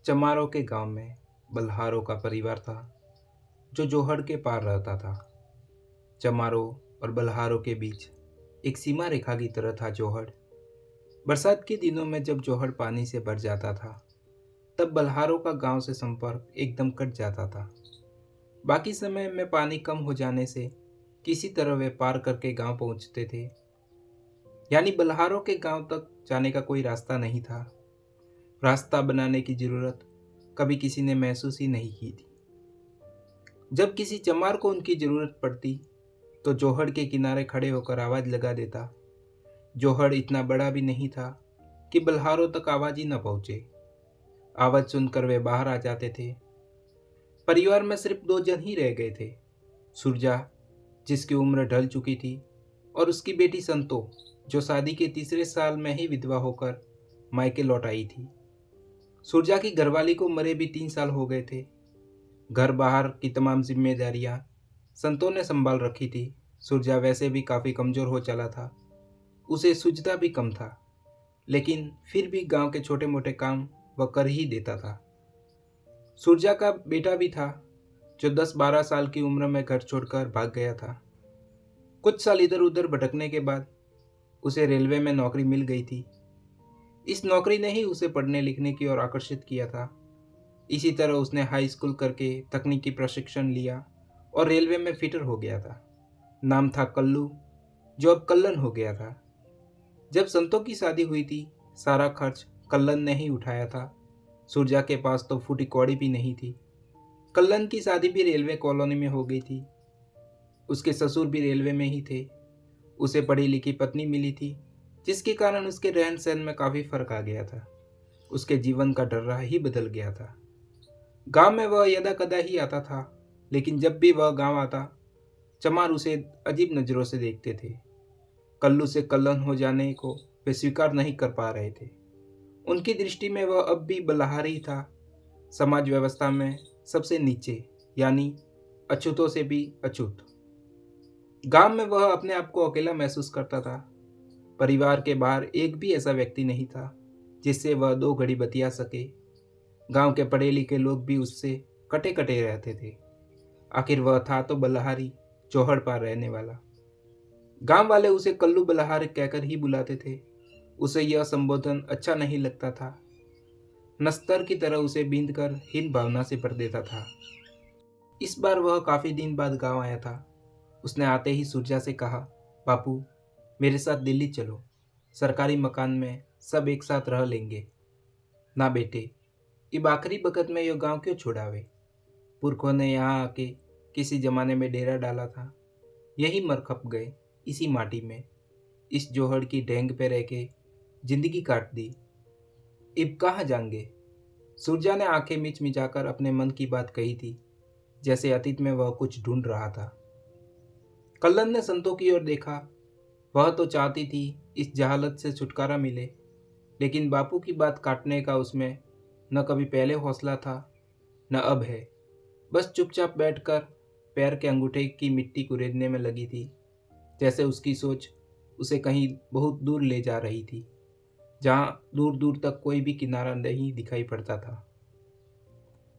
चमारों के गांव में बल्हारों का परिवार था जो जोहड़ के पार रहता था। चमारों और बल्हारों के बीच एक सीमा रेखा की तरह था जोहड़। बरसात के दिनों में जब जोहड़ पानी से भर जाता था तब बल्हारों का गांव से संपर्क एकदम कट जाता था। बाकी समय में पानी कम हो जाने से किसी तरह वे पार करके गांव पहुंचते थे, यानी बल्हारों के गांव तक जाने का कोई रास्ता नहीं था। रास्ता बनाने की जरूरत कभी किसी ने महसूस ही नहीं की थी। जब किसी चमार को उनकी जरूरत पड़ती तो जोहड़ के किनारे खड़े होकर आवाज लगा देता। जोहड़ इतना बड़ा भी नहीं था कि बल्हारों तक आवाज ही न पहुंचे। आवाज सुनकर वे बाहर आ जाते थे। परिवार में सिर्फ दो जन ही रह गए थे, सुरजा जिसकी उम्र ढल चुकी थी और उसकी बेटी संतो जो शादी के तीसरे साल में ही विधवा होकर मायके लौट आई थी। सुरजा की घरवाली को मरे भी 3 साल हो गए थे। घर बाहर की तमाम जिम्मेदारियां संतों ने संभाल रखी थी। सुरजा वैसे भी काफ़ी कमज़ोर हो चला था, उसे सूझता भी कम था, लेकिन फिर भी गांव के छोटे मोटे काम वह कर ही देता था। सुरजा का बेटा भी था जो 10-12 साल की उम्र में घर छोड़कर भाग गया था। कुछ साल इधर उधर भटकने के बाद उसे रेलवे में नौकरी मिल गई थी। इस नौकरी ने ही उसे पढ़ने लिखने की ओर आकर्षित किया था। इसी तरह उसने हाई स्कूल करके तकनीकी प्रशिक्षण लिया और रेलवे में फिटर हो गया था। नाम था कल्लू, जो अब कल्लन हो गया था। जब संतों की शादी हुई थी सारा खर्च कल्लन ने ही उठाया था। सुरजा के पास तो फूटी कौड़ी भी नहीं थी। कल्लन की शादी भी रेलवे कॉलोनी में हो गई थी। उसके ससुर भी रेलवे में ही थे। उसे पढ़ी लिखी पत्नी मिली थी, जिसके कारण उसके रहन सहन में काफ़ी फर्क आ गया था। उसके जीवन का डर्रा ही बदल गया था। गांव में वह यदा कदा ही आता था, लेकिन जब भी वह गांव आता चमार उसे अजीब नज़रों से देखते थे। कल्लू से कल्लन हो जाने को वे स्वीकार नहीं कर पा रहे थे। उनकी दृष्टि में वह अब भी बल्हारी था, समाज व्यवस्था में सबसे नीचे, यानी अछूतों से भी अछूत। गांव में वह अपने आप को अकेला महसूस करता था। परिवार के बाहर एक भी ऐसा व्यक्ति नहीं था जिससे वह 2 घड़ी बतिया सके। गांव के पढ़े लिखे लोग भी उससे कटे कटे रहते थे। आखिर वह था तो बल्हारी, चौहड़ पार रहने वाला। गांव वाले उसे कल्लू बल्हार कहकर ही बुलाते थे। उसे यह संबोधन अच्छा नहीं लगता था। नस्तर की तरह उसे बींद कर हीन भावना से भर देता था। इस बार वह काफी दिन बाद गांव आया था। उसने आते ही सुरजा से कहा, बापू मेरे साथ दिल्ली चलो, सरकारी मकान में सब एक साथ रह लेंगे। ना बेटे, इब आखिरी वक्त में यह गांव क्यों छुड़ावे। पुरखों ने यहाँ आके किसी जमाने में डेरा डाला था, यही मर खप गए इसी माटी में। इस जोहड़ की ढेंग पे रह के जिंदगी काट दी, इब कहाँ जाएंगे। सुरजा ने आंखें मिच मिचाकर अपने मन की बात कही थी, जैसे अतीत में वह कुछ ढूंढ रहा था। कल्लन ने संतों की ओर देखा। वह तो चाहती थी इस जहालत से छुटकारा मिले, लेकिन बापू की बात काटने का उसमें न कभी पहले हौसला था न अब है। बस चुपचाप बैठकर पैर के अंगूठे की मिट्टी कुरेदने में लगी थी, जैसे उसकी सोच उसे कहीं बहुत दूर ले जा रही थी, जहाँ दूर दूर तक कोई भी किनारा नहीं दिखाई पड़ता था।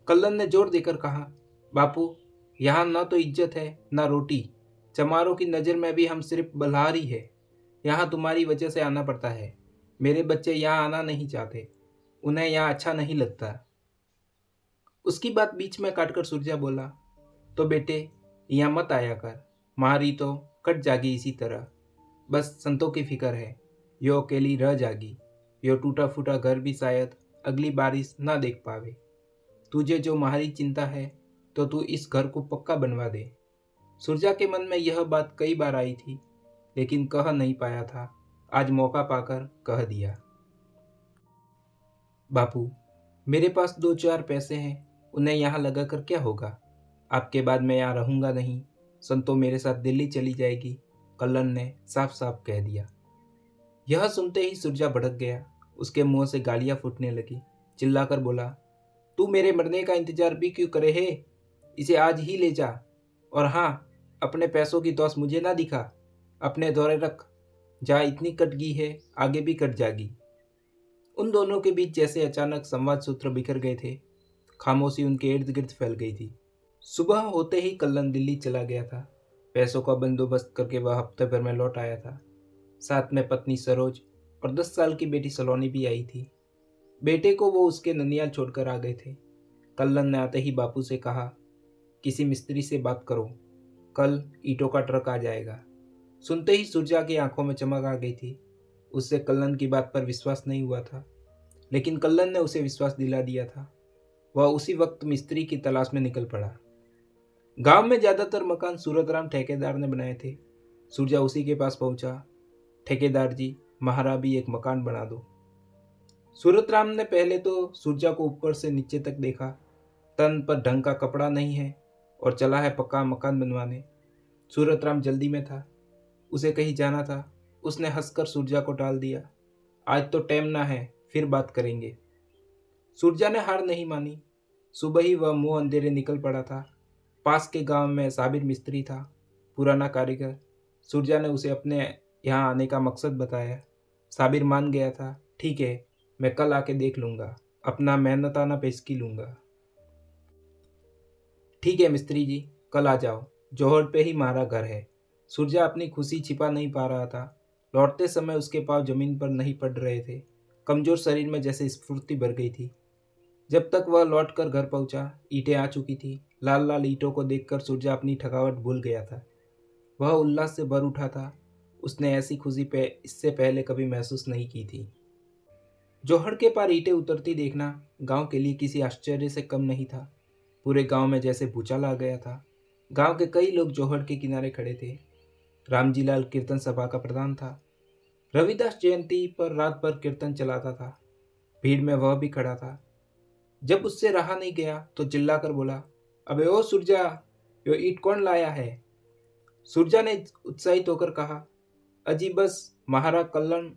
कल्लन ने जोर देकर कहा, बापू यहाँ न तो इज्जत है न रोटी। चमारों की नज़र में भी हम सिर्फ बल्हार ही है। यहाँ तुम्हारी वजह से आना पड़ता है। मेरे बच्चे यहाँ आना नहीं चाहते, उन्हें यहाँ अच्छा नहीं लगता। उसकी बात बीच में काटकर सुरजा बोला, तो बेटे यहाँ मत आया कर, मारी तो कट जागी इसी तरह। बस संतों की फिक्र है, यो अकेली रह जागी। यो टूटा फूटा घर भी शायद अगली बारिश ना देख पावे। तुझे जो मारी चिंता है तो तू इस घर को पक्का बनवा दे। सुरजा के मन में यह बात कई बार आई थी, लेकिन कह नहीं पाया था। आज मौका पाकर कह दिया। बापू मेरे पास 2-4 पैसे हैं, उन्हें यहाँ लगा कर क्या होगा। आपके बाद मैं यहाँ रहूँगा नहीं, संतो मेरे साथ दिल्ली चली जाएगी, कल्लन ने साफ साफ कह दिया। यह सुनते ही सुरजा भड़क गया। उसके मुंह से गालियाँ फूटने लगी। चिल्लाकर बोला, तू मेरे मरने का इंतजार भी क्यों करे है। इसे आज ही ले जा, और हाँ अपने पैसों की तौस मुझे ना दिखा, अपने दौरे रख। जहाँ इतनी कट गई है आगे भी कट जाएगी। उन दोनों के बीच जैसे अचानक संवाद सूत्र बिखर गए थे। खामोशी उनके इर्द गिर्द फैल गई थी। सुबह होते ही कल्लन दिल्ली चला गया था। पैसों का बंदोबस्त करके वह हफ्ते भर में लौट आया था। साथ में पत्नी सरोज और 10 साल की बेटी सलोनी भी आई थी। बेटे को वो उसके ननियाल छोड़कर आ गए थे। कल्लन ने आते ही बापू से कहा, किसी मिस्त्री से बात करो, कल ईंटों का ट्रक आ जाएगा। सुनते ही सुरजा की आंखों में चमक आ गई थी। उससे कल्लन की बात पर विश्वास नहीं हुआ था, लेकिन कल्लन ने उसे विश्वास दिला दिया था। वह उसी वक्त मिस्त्री की तलाश में निकल पड़ा। गांव में ज्यादातर मकान सूरतराम ठेकेदार ने बनाए थे। सुरजा उसी के पास पहुंचा। ठेकेदार जी, महारा भी एक मकान बना दो। सूरतराम ने पहले तो सुरजा को ऊपर से नीचे तक देखा। तन पर ढंग का कपड़ा नहीं है और चला है पक्का मकान बनवाने। सूरतराम जल्दी में था, उसे कहीं जाना था। उसने हंसकर सुरजा को टाल दिया। आज तो टाइम ना है, फिर बात करेंगे। सुरजा ने हार नहीं मानी। सुबह ही वह मुंह अंधेरे निकल पड़ा था। पास के गांव में साबिर मिस्त्री था, पुराना कारीगर। सुरजा ने उसे अपने यहाँ आने का मकसद बताया। साबिर मान गया था। ठीक है, मैं कल आके देख लूँगा, अपना मेहनताना पेशगी लूँगा। ठीक है मिस्त्री जी, कल आ जाओ। जोहड़ पे ही हमारा घर है। सुरजा अपनी खुशी छिपा नहीं पा रहा था। लौटते समय उसके पाँव जमीन पर नहीं पड़ रहे थे। कमजोर शरीर में जैसे स्फूर्ति भर गई थी। जब तक वह लौटकर घर पहुंचा, ईंटें आ चुकी थी। लाल लाल ईंटों को देखकर सुरजा अपनी थकावट भूल गया था। वह उल्लास से भर उठा था। उसने ऐसी खुशी पे इससे पहले कभी महसूस नहीं की थी। जोहड़ के पार ईंटें उतरती देखना गांव के लिए किसी आश्चर्य से कम नहीं था। पूरे गांव में जैसे भूचाल आ गया था। गांव के कई लोग जोहड़ के किनारे खड़े थे। रामजीलाल कीर्तन सभा का प्रधान था। रविदास जयंती पर रात भर कीर्तन चलाता था। भीड़ में वह भी खड़ा था। जब उससे रहा नहीं गया तो चिल्लाकर बोला, अबे ओ सुरजा, यो ईंट कौन लाया है? सुरजा ने उत्साहित होकर कहा, अजी बस महारा कल्लन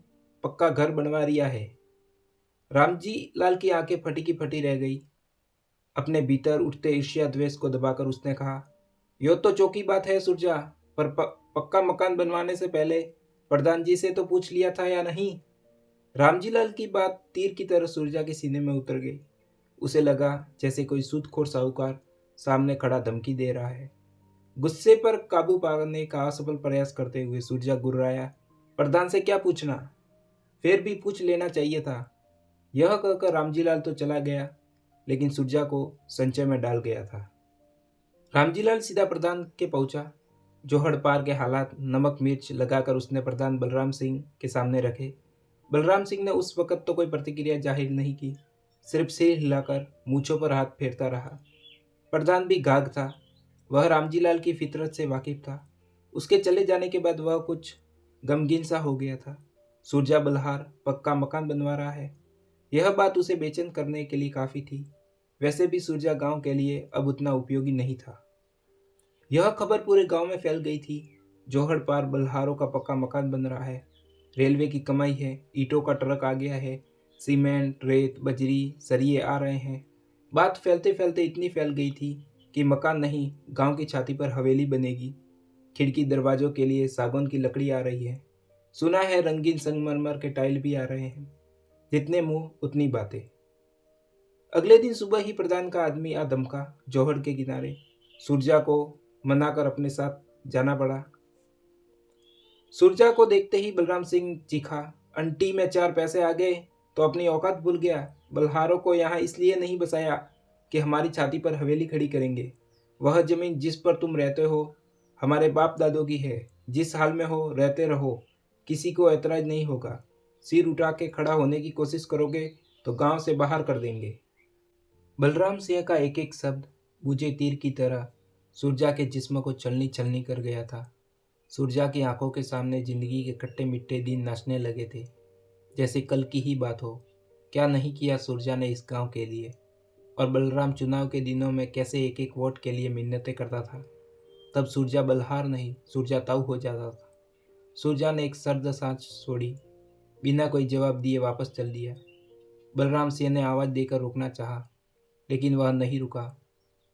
पक्का घर बनवा रिया है। रामजी लाल की आंखें फटी की फटी रह गई। अपने भीतर उठते ईर्ष्या द्वेष को दबाकर उसने कहा, यो तो चौकी बात है सुरजा, पर पक्का मकान बनवाने से पहले प्रधान जी से तो पूछ लिया था या नहीं? रामजी लाल की बात तीर की तरह सुरजा के सीने में उतर गई। उसे लगा जैसे कोई सूदखोर साहूकार सामने खड़ा धमकी दे रहा है। गुस्से पर काबू पाने का असफल प्रयास करते हुए सुरजा गुर्राया, प्रधान से क्या पूछना, फिर भी पूछ लेना चाहिए था। यह कहकर रामजीलाल तो चला गया, लेकिन सुरजा को संचय में डाल गया था। रामजीलाल सीधा प्रधान के पहुंचा। जोहड़ पार के हालात नमक मिर्च लगाकर उसने प्रधान बलराम सिंह के सामने रखे। बलराम सिंह ने उस वक्त तो कोई प्रतिक्रिया जाहिर नहीं की, सिर्फ सिर हिलाकर मूंछों पर हाथ फेरता रहा। प्रधान भी गाग था। वह रामजीलाल की फितरत से वाकिफ था। उसके चले जाने के बाद वह कुछ गमगीन सा हो गया था। सुरजा बल्हार पक्का मकान बनवा रहा है, यह बात उसे बेचैन करने के लिए काफी थी। वैसे भी सुरजा गांव के लिए अब उतना उपयोगी नहीं था। यह खबर पूरे गांव में फैल गई थी। जोहड़ पार बल्हारों का पक्का मकान बन रहा है, रेलवे की कमाई है, ईंटों का ट्रक आ गया है, सीमेंट रेत बजरी सरिये आ रहे हैं। बात फैलते फैलते इतनी फैल गई थी कि मकान नहीं, गांव की छाती पर हवेली बनेगी। खिड़की दरवाजों के लिए सागौन की लकड़ी आ रही है। सुना है रंगीन संगमरमर के टाइल भी आ रहे हैं। जितने मुंह उतनी बातें। अगले दिन सुबह ही प्रधान का आदमी आ दमका जोहड़ के किनारे। सुरजा को मनाकर अपने साथ जाना पड़ा। सुरजा को देखते ही बलराम सिंह चीखा, अंटी में 4 पैसे आ गए तो अपनी औकात भूल गया। बल्हारों को यहाँ इसलिए नहीं बसाया कि हमारी छाती पर हवेली खड़ी करेंगे। वह जमीन जिस पर तुम रहते हो हमारे बाप दादों की है। जिस हाल में हो रहते रहो, किसी को ऐतराज नहीं होगा। सिर उठा के खड़ा होने की कोशिश करोगे तो गांव से बाहर कर देंगे। बलराम सिंह का एक एक शब्द बुझे तीर की तरह सुरजा के जिस्म को छलनी छलनी कर गया था। सुरजा की आंखों के सामने जिंदगी के खट्टे मिट्टे दिन नाचने लगे थे, जैसे कल की ही बात हो। क्या नहीं किया सुरजा ने इस गांव के लिए, और बलराम चुनाव के दिनों में कैसे एक एक वोट के लिए मिन्नतें करता था। तब सुरजा बल्हार नहीं, सुरजा ताऊ हो जाता था। सुरजा ने एक सर्द सांस छोड़ी, बिना कोई जवाब दिए वापस चल दिया। बलराम सिंह ने आवाज़ देकर रुकना चाहा, लेकिन वह नहीं रुका।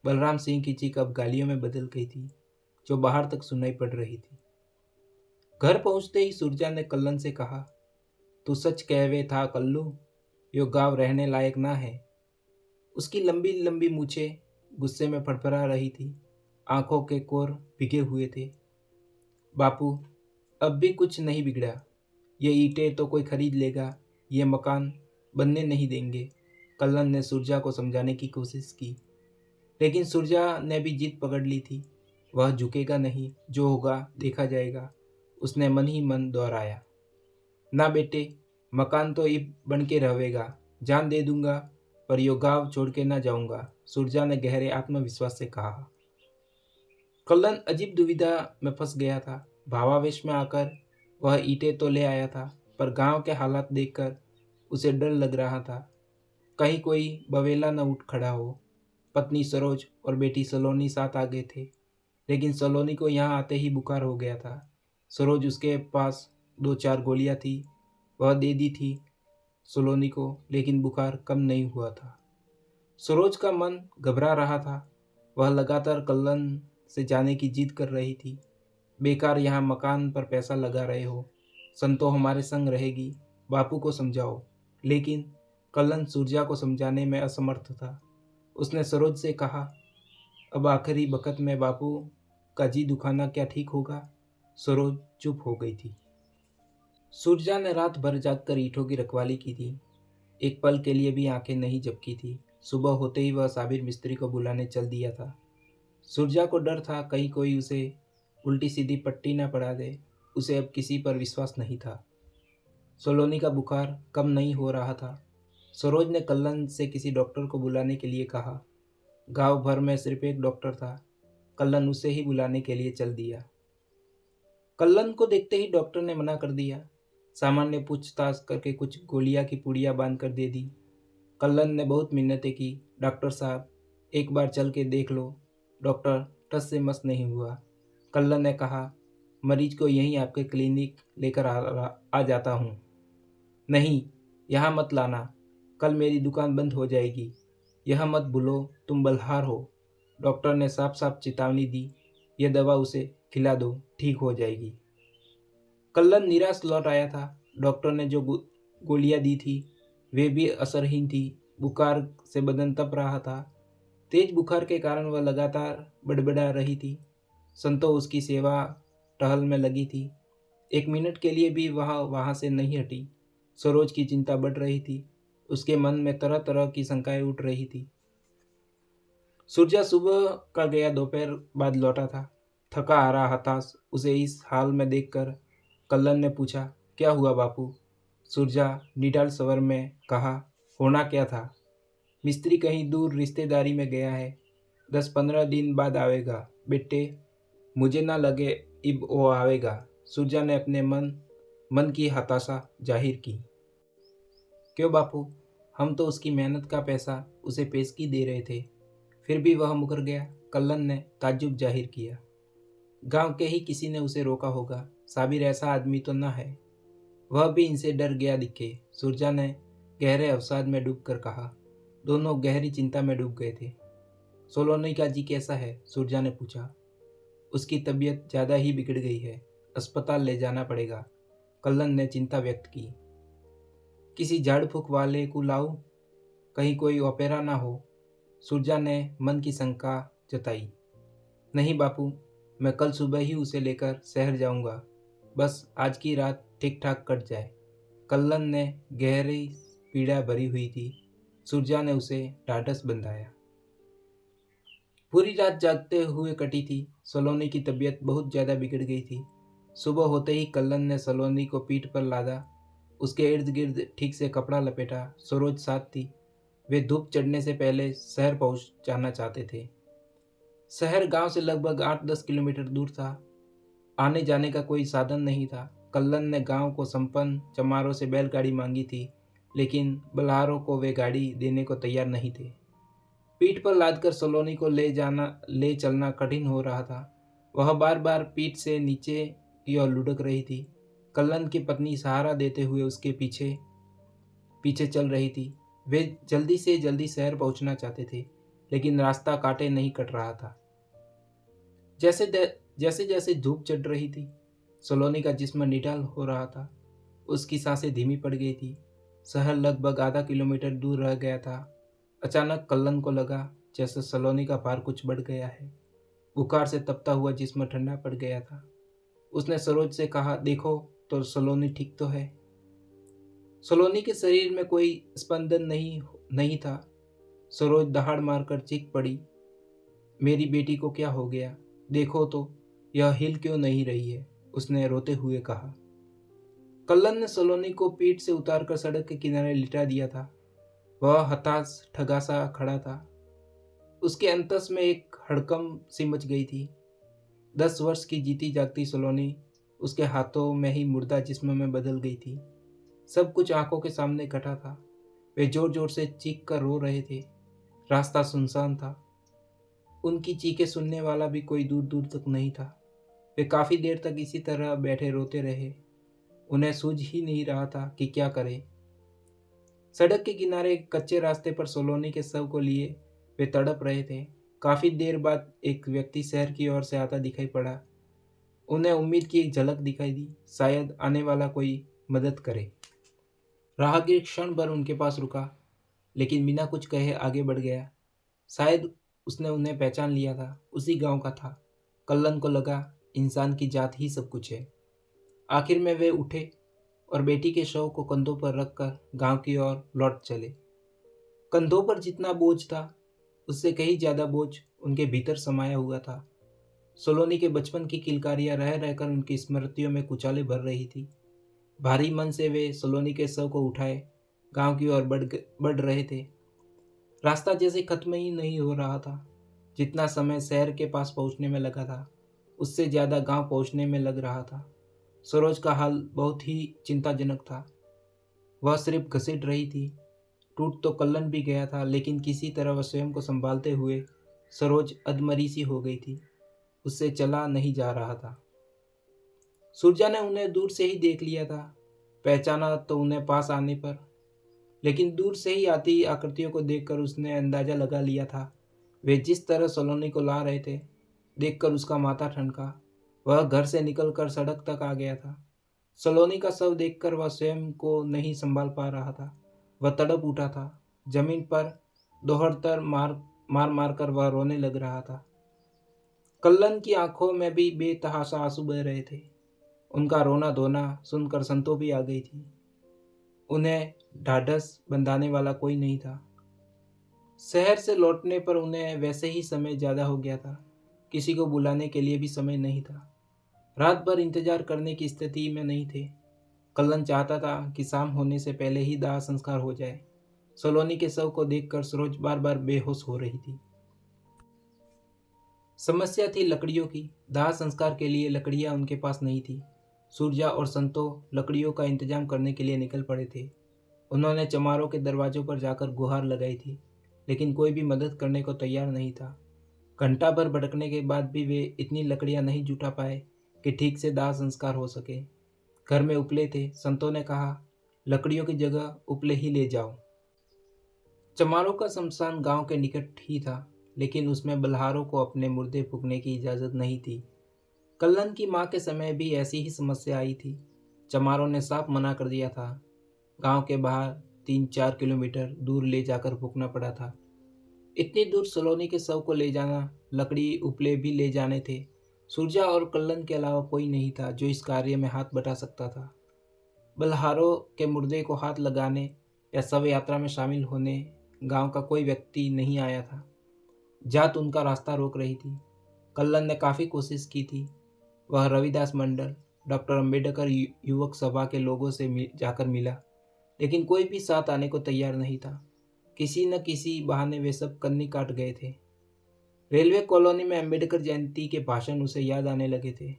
बलराम सिंह की चीख अब गालियों में बदल गई थी, जो बाहर तक सुनाई पड़ रही थी। घर पहुंचते ही सुरजा ने कल्लन से कहा, तू सच कहवे था कल्लू, यो गांव रहने लायक ना है। उसकी लंबी लंबी मूछें गुस्से में फड़फड़ा रही थी, आंखों के कोर भिगे हुए थे। बापू, अब भी कुछ नहीं बिगड़ा। ये ईंटें तो कोई खरीद लेगा, ये मकान बनने नहीं देंगे। कल्लन ने सुरजा को समझाने की कोशिश की, लेकिन सुरजा ने भी जीत पकड़ ली थी। वह झुकेगा नहीं, जो होगा देखा जाएगा। उसने मन ही मन दोहराया, ना बेटे, मकान तो इब बन के रहेगा, जान दे दूंगा, पर यो गांव छोड़ के ना जाऊंगा, सुरजा ने गहरे आत्मविश्वास से कहा। कल्लन अजीब दुविधा में फंस गया था। भावावेश में आकर वह ईंटें तो ले आया था, पर गांव के हालात देखकर उसे डर लग रहा था। कहीं कोई बवेला न उठ खड़ा हो। पत्नी सरोज और बेटी सलोनी साथ आ गए थे, लेकिन सलोनी को यहाँ आते ही बुखार हो गया था। सरोज उसके पास 2-4 गोलियां थी, वह दे दी थी सलोनी को, लेकिन बुखार कम नहीं हुआ था। सरोज का मन घबरा रहा था। वह लगातार कल्लन से जाने की जिद कर रही थी। बेकार यहाँ मकान पर पैसा लगा रहे हो, संतो हमारे संग रहेगी, बापू को समझाओ। लेकिन कल्लन सुरजा को समझाने में असमर्थ था। उसने सरोज से कहा, अब आखिरी वक्त में बापू का जी दुखाना क्या ठीक होगा? सरोज चुप हो गई थी। सुरजा ने रात भर जागकर ईंटों की रखवाली की थी। एक पल के लिए भी आंखें नहीं झपकी थी। सुबह होते ही वह साबिर मिस्त्री को बुलाने चल दिया था। सुरजा को डर था कहीं कोई उसे उल्टी सीधी पट्टी न पड़ा दे। उसे अब किसी पर विश्वास नहीं था। सलोनी का बुखार कम नहीं हो रहा था। सरोज ने कल्लन से किसी डॉक्टर को बुलाने के लिए कहा। गांव भर में सिर्फ एक डॉक्टर था। कल्लन उसे ही बुलाने के लिए चल दिया। कल्लन को देखते ही डॉक्टर ने मना कर दिया। सामान्य पूछताछ करके कुछ गोलियां की पुड़िया बांध कर दे दी। कल्लन ने बहुत मिन्नतें की, डॉक्टर साहब, एक बार चल के देख लो। डॉक्टर टस से मस नहीं हुआ। कल्लन ने कहा, मरीज को यहीं आपके क्लिनिक लेकर आ जाता हूँ। नहीं, यहाँ मत लाना, कल मेरी दुकान बंद हो जाएगी। यह मत भूलो तुम बलहार हो। डॉक्टर ने साफ साफ चेतावनी दी। यह दवा उसे खिला दो, ठीक हो जाएगी। कल्लन निराश लौट आया था। डॉक्टर ने जो गोलियां दी थी वे भी असरहीन थी। बुखार से बदन तप रहा था। तेज बुखार के कारण वह लगातार बड़बड़ा रही थी। संतो उसकी सेवा टहल में लगी थी। 1 मिनट के लिए भी वह वहां से नहीं हटी। सरोज की चिंता बढ़ रही थी। उसके मन में तरह तरह की शंकाएं उठ रही थी। सूर्या सुबह का गया दोपहर बाद लौटा था, थका हारा हताश। उसे इस हाल में देखकर कल्लन ने पूछा, क्या हुआ बापू? सूर्या निडाल स्वर में कहा, होना क्या था? मिस्त्री कहीं दूर रिश्तेदारी में गया है, 10-15 दिन बाद आवेगा। बेटे, मुझे ना लगे इब वो आवेगा। सूर्या ने अपने मन की हताशा जाहिर की। क्यों बापू? हम तो उसकी मेहनत का पैसा उसे पेशगी दे रहे थे, फिर भी वह मुकर गया। कल्लन ने ताज्जुब जाहिर किया। गांव के ही किसी ने उसे रोका होगा। साबिर ऐसा आदमी तो न है, वह भी इनसे डर गया दिखे। सूरजा ने गहरे अवसाद में डूबकर कहा। दोनों गहरी चिंता में डूब गए थे। सोलोनी का जी कैसा है? सूरजा ने पूछा। उसकी तबीयत ज़्यादा ही बिगड़ गई है, अस्पताल ले जाना पड़ेगा। कल्लन ने चिंता व्यक्त की। किसी झाड़ फूक वाले को लाऊं? कहीं कोई ओपेरा ना हो? सूरजा ने मन की शंका जताई। नहीं बापू, मैं कल सुबह ही उसे लेकर शहर जाऊंगा, बस आज की रात ठीक ठाक कट जाए। कल्लन ने गहरी पीड़ा भरी हुई थी। सूरजा ने उसे ढाढ़स बंधाया। पूरी रात जागते हुए कटी थी। सलोनी की तबीयत बहुत ज़्यादा बिगड़ गई थी। सुबह होते ही कल्लन ने सलोनी को पीठ पर लादा, उसके इर्द गिर्द ठीक से कपड़ा लपेटा। सरोज साथ थी। वे धूप चढ़ने से पहले शहर पहुंच जाना चाहते थे। शहर गांव से लगभग 8-10 किलोमीटर दूर था। आने जाने का कोई साधन नहीं था। कल्लन ने गांव को संपन्न चमारों से बैलगाड़ी मांगी थी, लेकिन बलहारों को वे गाड़ी देने को तैयार नहीं थे। पीठ पर लादकर सलोनी को ले चलना कठिन हो रहा था। वह बार बार पीठ से नीचे की ओर लुढ़क रही थी। कल्लन की पत्नी सहारा देते हुए उसके पीछे पीछे चल रही थी। वे जल्दी से जल्दी शहर पहुंचना चाहते थे, लेकिन रास्ता कांटे नहीं कट रहा था। जैसे जैसे धूप चढ़ रही थी, सलोनी का जिस्म निढाल हो रहा था। उसकी सांसें धीमी पड़ गई थी। शहर लगभग आधा किलोमीटर दूर रह गया था। अचानक कल्लन को लगा जैसे सलोनी का भार कुछ बढ़ गया है। बुखार से तपता हुआ जिस्म ठंडा पड़ गया था। उसने सरोज से कहा, देखो तो सलोनी ठीक तो है। सलोनी के शरीर में कोई स्पंदन नहीं नहीं था। सरोज दहाड़ मारकर चीख पड़ी, मेरी बेटी को क्या हो गया? देखो तो, यह हिल क्यों नहीं रही है? उसने रोते हुए कहा। कल्लन ने सलोनी को पीठ से उतारकर सड़क के किनारे लिटा दिया था। वह हताश ठगासा खड़ा था। उसके अंतस में एक हड़कम सी मच गई थी। 10 वर्ष की जीती जागती सलोनी उसके हाथों में ही मुर्दा जिस्म में बदल गई थी। सब कुछ आंखों के सामने घटा था। वे जोर जोर से चीख कर रो रहे थे। रास्ता सुनसान था। उनकी चीखें सुनने वाला भी कोई दूर दूर तक नहीं था। वे काफी देर तक इसी तरह बैठे रोते रहे। उन्हें सूझ ही नहीं रहा था कि क्या करें। सड़क के किनारे एक कच्चे रास्ते पर सोलोनी के शव को लिए वे तड़प रहे थे। काफी देर बाद एक व्यक्ति शहर की ओर से आता दिखाई पड़ा। उन्हें उम्मीद की एक झलक दिखाई दी, शायद आने वाला कोई मदद करे। राहगीर क्षण भर उनके पास रुका, लेकिन बिना कुछ कहे आगे बढ़ गया। शायद उसने उन्हें पहचान लिया था, उसी गांव का था। कल्लन को लगा इंसान की जात ही सब कुछ है। आखिर में वे उठे और बेटी के शव को कंधों पर रखकर गांव की ओर लौट चले। कंधों पर जितना बोझ था, उससे कहीं ज्यादा बोझ उनके भीतर समाया हुआ था। सोलोनी के बचपन की किलकारियां रह रहकर उनकी स्मृतियों में कुचाले भर रही थी। भारी मन से वे सोलोनी के शव को उठाए गांव की ओर बढ़ रहे थे। रास्ता जैसे खत्म ही नहीं हो रहा था। जितना समय शहर के पास पहुंचने में लगा था, उससे ज्यादा गांव पहुंचने में लग रहा था। सरोज का हाल बहुत ही चिंताजनक था। वह सिर्फ घसीट रही थी। टूट तो कल्लन भी गया था, लेकिन किसी तरह वह स्वयं को संभालते हुए सरोज अधमरी सी हो गई थी। उससे चला नहीं जा रहा था। सुरजा ने उन्हें दूर से ही देख लिया था। पहचाना तो उन्हें पास आने पर, लेकिन दूर से ही आती आकृतियों को देखकर उसने अंदाजा लगा लिया था। वे जिस तरह सलोनी को ला रहे थे, देखकर उसका माथा ठनका। वह घर से निकलकर सड़क तक आ गया था। सलोनी का शव देखकर वह स्वयं को नहीं संभाल पा रहा था। वह तड़प उठा था। जमीन पर दोहड़कर मार मार मार कर वह रोने लग रहा था। कल्लन की आंखों में भी बेतहाशा आंसू बह रहे थे। उनका रोना धोना सुनकर संतो भी आ गई थी। उन्हें ढाढ़स बंधाने वाला कोई नहीं था। शहर से लौटने पर उन्हें वैसे ही समय ज्यादा हो गया था। किसी को बुलाने के लिए भी समय नहीं था। रात भर इंतजार करने की स्थिति में नहीं थे। कल्लन चाहता था कि शाम होने से पहले ही दाह संस्कार हो जाए। सलोनी के शव को देखकर सरोज बार बार बेहोश हो रही थी। समस्या थी लकड़ियों की। दाह संस्कार के लिए लकड़ियां उनके पास नहीं थी। सूरजा और संतो लकड़ियों का इंतजाम करने के लिए निकल पड़े थे। उन्होंने चमारों के दरवाजों पर जाकर गुहार लगाई थी, लेकिन कोई भी मदद करने को तैयार नहीं था। घंटा भर भटकने के बाद भी वे इतनी लकड़ियां नहीं जुटा पाए कि ठीक से दाह संस्कार हो सके। घर में उपले थे। संतों ने कहा, लकड़ियों की जगह उपले ही ले जाओ। चमारों का शमशान गांव के निकट ही था, लेकिन उसमें बल्हारों को अपने मुर्दे फूकने की इजाजत नहीं थी। कल्लन की मां के समय भी ऐसी ही समस्या आई थी। चमारों ने साफ मना कर दिया था। गांव के बाहर 3-4 किलोमीटर दूर ले जाकर फूकना पड़ा था। इतनी दूर सलोनी के शव को ले जाना, लकड़ी उपले भी ले जाने थे। सुरजा और कल्लन के अलावा कोई नहीं था जो इस कार्य में हाथ बटा सकता था। बल्हारों के मुर्दे को हाथ लगाने या शव यात्रा में शामिल होने गांव का कोई व्यक्ति नहीं आया था। जात उनका रास्ता रोक रही थी। कल्लन ने काफ़ी कोशिश की थी। वह रविदास मंडल, डॉक्टर अंबेडकर युवक सभा के लोगों से जाकर मिला, लेकिन कोई भी साथ आने को तैयार नहीं था। किसी न किसी बहाने वे सब कन्नी काट गए थे। रेलवे कॉलोनी में अंबेडकर जयंती के भाषण उसे याद आने लगे थे।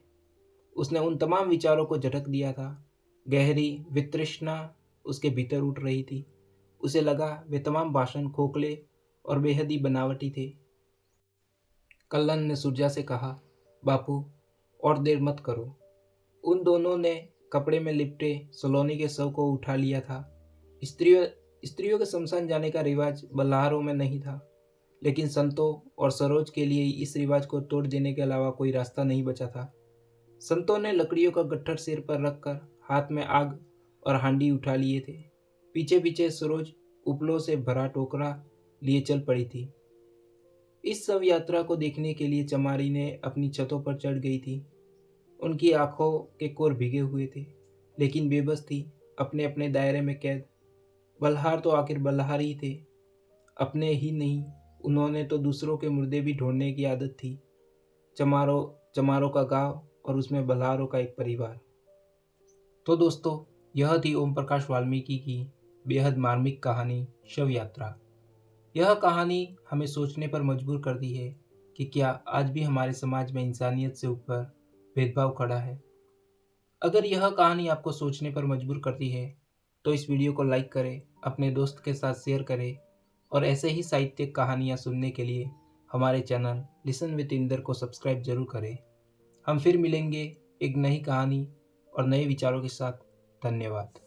उसने उन तमाम विचारों को झटक दिया था। गहरी वितृष्णा उसके भीतर उठ रही थी। उसे लगा वे तमाम भाषण खोखले और बेहद ही बनावटी थे। कल्लन ने सुरजा से कहा, बापू और देर मत करो। उन दोनों ने कपड़े में लिपटे सलोनी के शव को उठा लिया था। स्त्रियों के शमशान जाने का रिवाज बल्हारों में नहीं था, लेकिन संतों और सरोज के लिए इस रिवाज को तोड़ देने के अलावा कोई रास्ता नहीं बचा था। संतों ने लकड़ियों का गट्ठर सिर पर रखकर हाथ में आग और हांडी उठा लिए थे। पीछे पीछे सरोज उपलों से भरा टोकरा लिए चल पड़ी थी। इस शव यात्रा को देखने के लिए चमारी ने अपनी छतों पर चढ़ गई थी। उनकी आंखों के कोर भीगे हुए थे, लेकिन बेबस थी, अपने अपने दायरे में कैद। बल्हार तो आखिर बल्हार ही थे, अपने ही नहीं, उन्होंने तो दूसरों के मुर्दे भी ढूंढने की आदत थी। चमारों चमारों का गांव और उसमें बल्हारों का एक परिवार। तो दोस्तों, यह थी ओम प्रकाश वाल्मीकि की बेहद मार्मिक कहानी शव यात्रा। यह कहानी हमें सोचने पर मजबूर कर दी है कि क्या आज भी हमारे समाज में इंसानियत से ऊपर भेदभाव खड़ा है। अगर यह कहानी आपको सोचने पर मजबूर करती है तो इस वीडियो को लाइक करें, अपने दोस्त के साथ शेयर करें और ऐसे ही साहित्यिक कहानियाँ सुनने के लिए हमारे चैनल लिसन विद इंदर को सब्सक्राइब जरूर करें। हम फिर मिलेंगे एक नई कहानी और नए विचारों के साथ। धन्यवाद।